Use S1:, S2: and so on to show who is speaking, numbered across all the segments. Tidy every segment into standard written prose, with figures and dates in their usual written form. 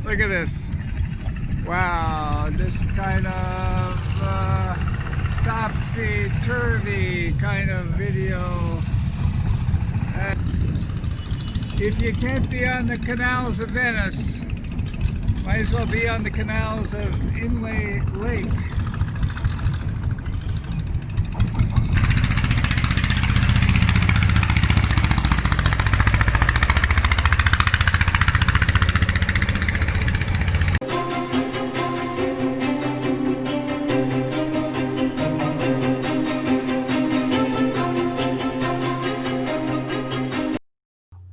S1: Look at this. Wow, this kind of topsy-turvy kind of video. If you can't be on the canals of Venice, might as well be on the canals of Inle Lake.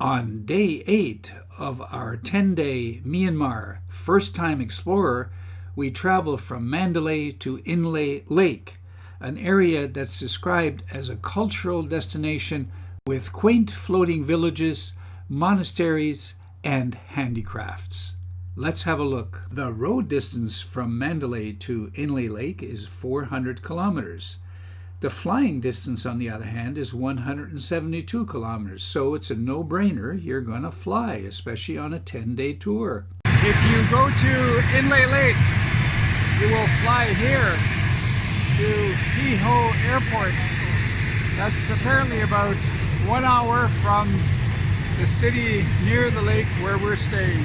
S1: On day 8 of our 10-day Myanmar first-time explorer, we travel from Mandalay to Inle Lake, an area that's described as a cultural destination with quaint floating villages, monasteries, and handicrafts. Let's have a look. The road distance from Mandalay to Inle Lake is 400 kilometers. The flying distance, on the other hand, is 172 kilometers, so it's a no-brainer. You're going to fly, especially on a 10-day tour. If you go to Inle Lake, you will fly here to Heho Airport. That's apparently about 1 hour from the city near the lake where we're staying.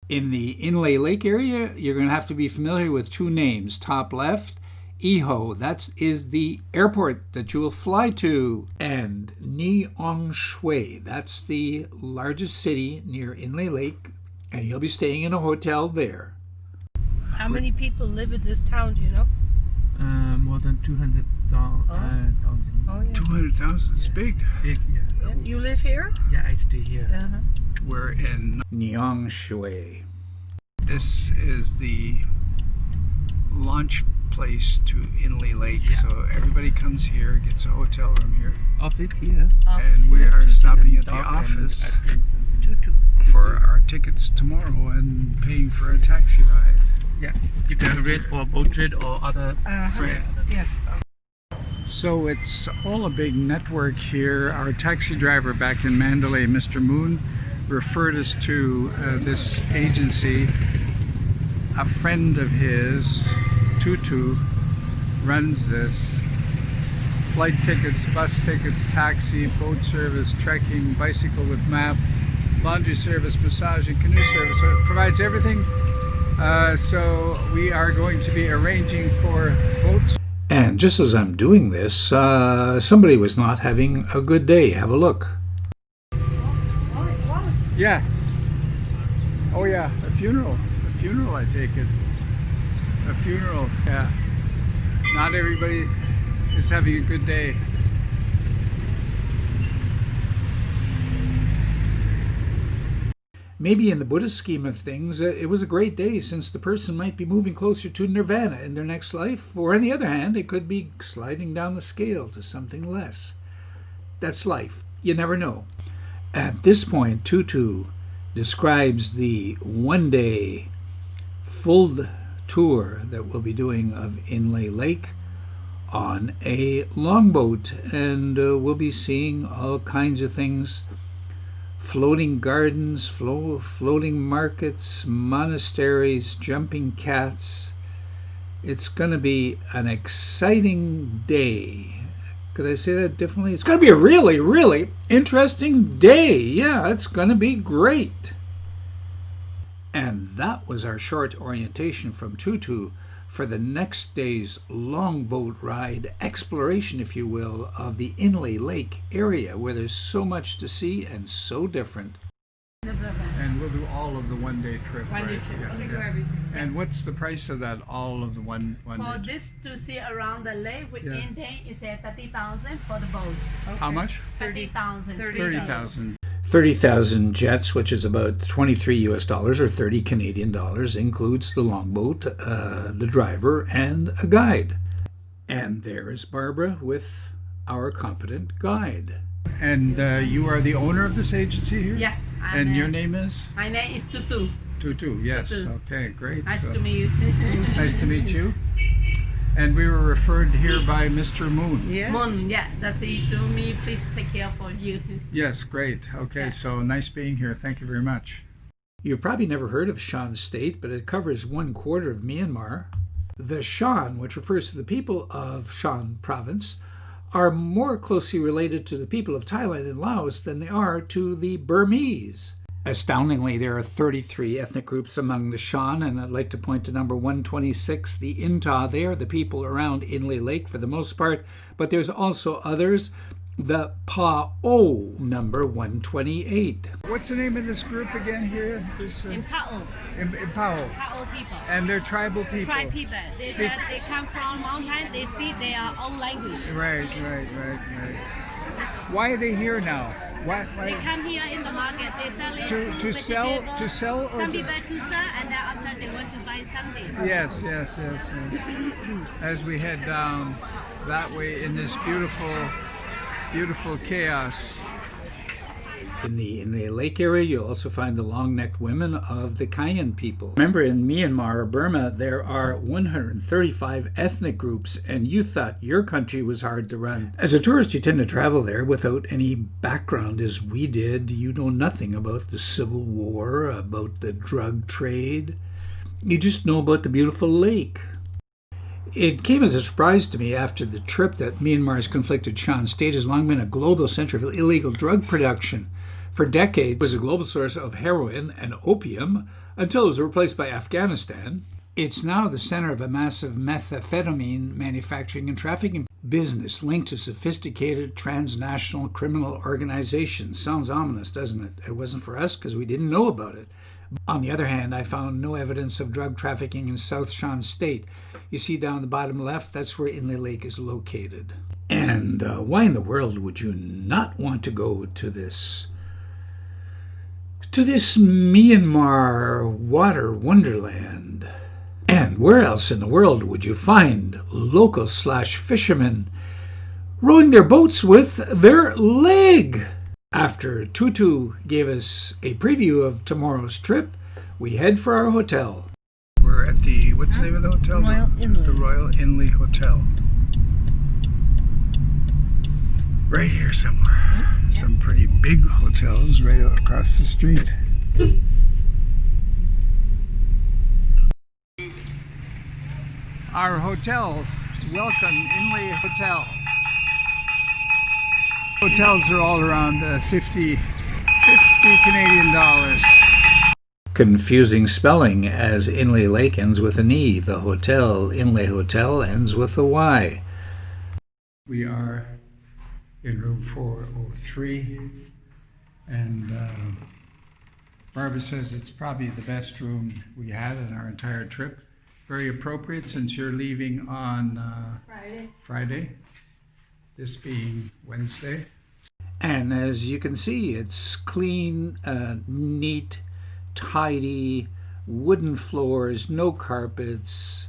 S1: In the Inle Lake area, you're going to have to be familiar with two names. Top left, Heho, that is the airport that you will fly to. And Nyaungshwe, that's the largest city near Inle Lake, and you'll be staying in a hotel there.
S2: How many people live in this town, do you know?
S3: More than 200,000.
S2: Oh, yes.
S1: 200,000, it's big.
S3: Big, yeah.
S2: Yeah. You live here?
S3: Yeah, I stay here.
S2: Uh-huh.
S1: We're in Nyaungshwe. This is the launch place to Inle Lake,
S3: Yeah.
S1: so everybody comes here, gets a hotel room here,
S3: Office here.
S1: and we are stopping at the office
S2: Tutu.
S1: for our tickets tomorrow and paying for a taxi ride.
S3: Yeah, you can arrange for boat trip or other freight.
S2: Yes.
S1: So it's all a big network here. Our taxi driver back in Mandalay, Mr. Moon, referred us to this agency. A friend of his, Tutu, runs this. Flight tickets, bus tickets, taxi, boat service, trekking, bicycle with map, laundry service, massage, and canoe service. So it provides everything. So we are going to be arranging for boats. And just as I'm doing this, somebody was not having a good day. Have a look. Yeah. Oh yeah, a funeral. A funeral, I take it. A funeral, yeah. Not everybody is having a good day. Maybe in the Buddhist scheme of things, it was a great day, since the person might be moving closer to nirvana in their next life, or on the other hand, it could be sliding down the scale to something less. That's life. You never know. At this point, Tutu describes the one-day full tour that we'll be doing of Inle Lake on a longboat, and we'll be seeing all kinds of things. Floating gardens, floating markets, monasteries, jumping cats. It's going to be an exciting day. Could I say that differently? It's going to be a really, really interesting day. Yeah, it's going to be great. And that was our short orientation from Tutu for the next day's longboat ride, exploration, if you will, of the Inle Lake area, where there's so much to see and so different. And we'll do all of the one-day trip.
S2: One-day trip.
S1: Yeah,
S2: We'll do
S1: yeah.
S2: everything.
S1: And what's the price of that, all of the one
S4: For
S1: day?
S4: this to see around the lake with
S1: Yeah.
S4: Indian is 30,000 for the boat.
S1: How much?
S4: 30,000.
S1: 30,000. 30,000 jets, which is about 23 US dollars or 30 Canadian dollars, includes the longboat, the driver, and a guide. And there is Barbara with our competent guide. And you are the owner of this agency here?
S4: Yeah.
S1: And your name is?
S4: My name is Tutu.
S1: Tutu, yes.
S4: Tutu.
S1: Okay, great.
S4: Nice
S1: So,
S4: to meet you.
S1: nice to meet you. And we were referred here by Mr. Moon.
S2: Yes.
S4: Moon, yeah, that's it to me. Please take care for you.
S1: Yes, great. Okay,
S4: Yeah.
S1: so nice being here. Thank you very much. You've probably never heard of Shan State, but it covers 1/4 of Myanmar. The Shan, which refers to the people of Shan province, are more closely related to the people of Thailand and Laos than they are to the Burmese. Astoundingly, there are 33 ethnic groups among the Shan, and I'd like to point to number 126, the Inta. They are the people around Inle Lake for the most part, but there's also others. The Pa'o, number 128. What's the name of this group again here?
S2: Impao.
S1: Pa'o.
S2: Pao people.
S1: And they're tribal people.
S2: Tribe people. They come from mountain. They speak their own language.
S1: Right. Why are they here now? Why?
S2: They come here in the market. They sell it
S1: To sell, or
S2: some people to sell, and then after they want to buy something.
S1: Yes. As we head down that way in this beautiful chaos. In the lake area, you'll also find the long-necked women of the Kayan people. Remember, in Myanmar or Burma, there are 135 ethnic groups, and you thought your country was hard to run. As a tourist, you tend to travel there without any background, as we did. You know nothing about the Civil War, about the drug trade. You just know about the beautiful lake. It came as a surprise to me after the trip that Myanmar's conflicted Shan State has long been a global center of illegal drug production. For decades, it was a global source of heroin and opium until it was replaced by Afghanistan. It's now the center of a massive methamphetamine manufacturing and trafficking business linked to sophisticated transnational criminal organizations. Sounds ominous, doesn't it? It wasn't for us because we didn't know about it. On the other hand, I found no evidence of drug trafficking in South Shan State. You see down the bottom left, that's where Inle Lake is located. And why in the world would you not want to go to this Myanmar water wonderland? And where else in the world would you find locals/fishermen rowing their boats with their leg? After Tutu gave us a preview of tomorrow's trip, we head for our hotel. We're at what's the name of the hotel?
S2: Royal Inle.
S1: The Royal Inle Hotel. Right here somewhere. Some pretty big hotels right across the street. Our hotel, welcome Inle Hotel. Hotels are all around 50 Canadian dollars. Confusing spelling, as Inle Lake ends with an E. The hotel, Inle Hotel, ends with a Y. We are in room 403, and Barbara says it's probably the best room we had in our entire trip. Very appropriate since you're leaving on Friday, this being Wednesday. And as you can see, it's clean, neat, tidy, wooden floors, no carpets,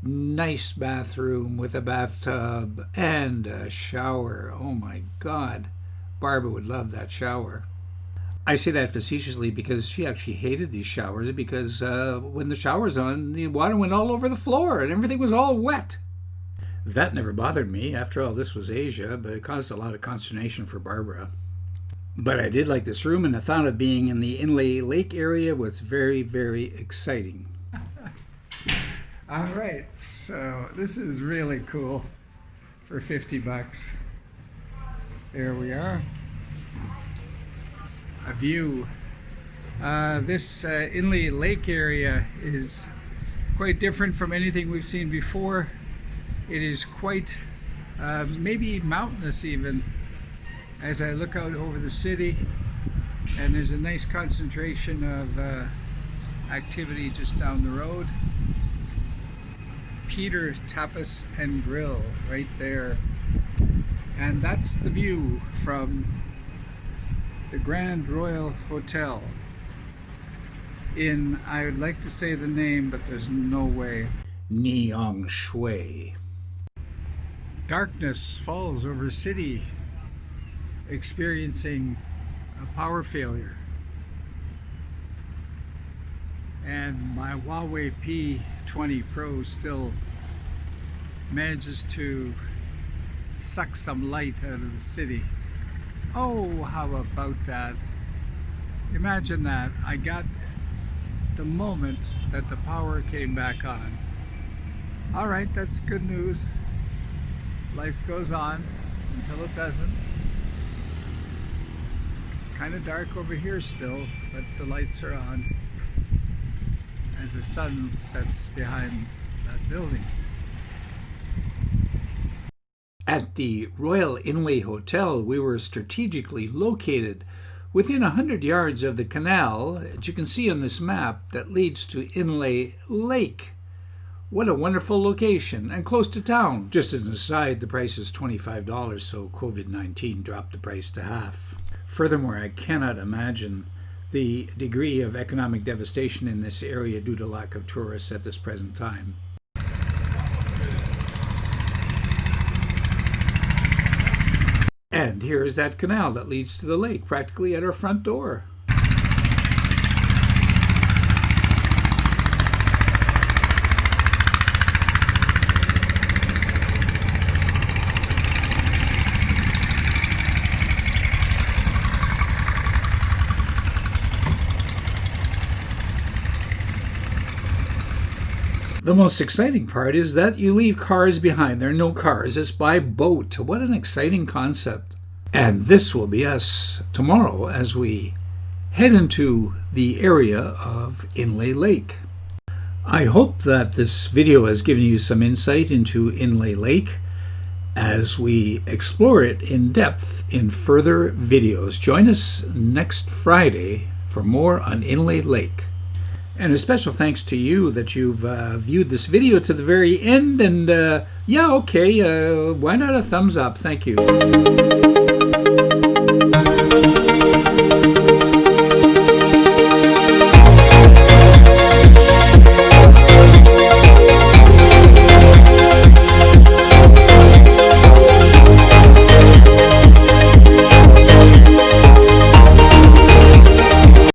S1: nice bathroom with a bathtub and a shower. Oh my God, Barbara would love that shower. I say that facetiously because she actually hated these showers because when the shower's on, the water went all over the floor and everything was all wet. That never bothered me. After all, this was Asia, but it caused a lot of consternation for Barbara. But I did like this room, and the thought of being in the Inle Lake area was very, very exciting. All right, so this is really cool for $50. There we are. A view. This Inle Lake area is quite different from anything we've seen before. It is quite, maybe mountainous even, as I look out over the city, and there's a nice concentration of activity just down the road. Peter Tapas and Grill right there, and that's the view from the Grand Royal Hotel in, I would like to say the name, but there's no way, Nyaungshwe. Darkness falls over city, experiencing a power failure. And my Huawei P20 Pro still manages to suck some light out of the city. Oh, how about that? Imagine that. I got the moment that the power came back on. All right, that's good news. Life goes on until it doesn't. Kind of dark over here still, but the lights are on as the sun sets behind that building. At the Royal Inle Hotel, we were strategically located within 100 yards of the canal, as you can see on this map, that leads to Inle Lake. What a wonderful location, and close to town. Just as an aside, the price is $25, so COVID-19 dropped the price to half. Furthermore, I cannot imagine the degree of economic devastation in this area due to lack of tourists at this present time. And here is that canal that leads to the lake, practically at our front door. The most exciting part is that you leave cars behind. There are no cars. It's by boat. What an exciting concept. And this will be us tomorrow as we head into the area of Inle Lake. I hope that this video has given you some insight into Inle Lake as we explore it in depth in further videos. Join us next Friday for more on Inle Lake. And a special thanks to you that you've viewed this video to the very end. And why not a thumbs up? Thank you.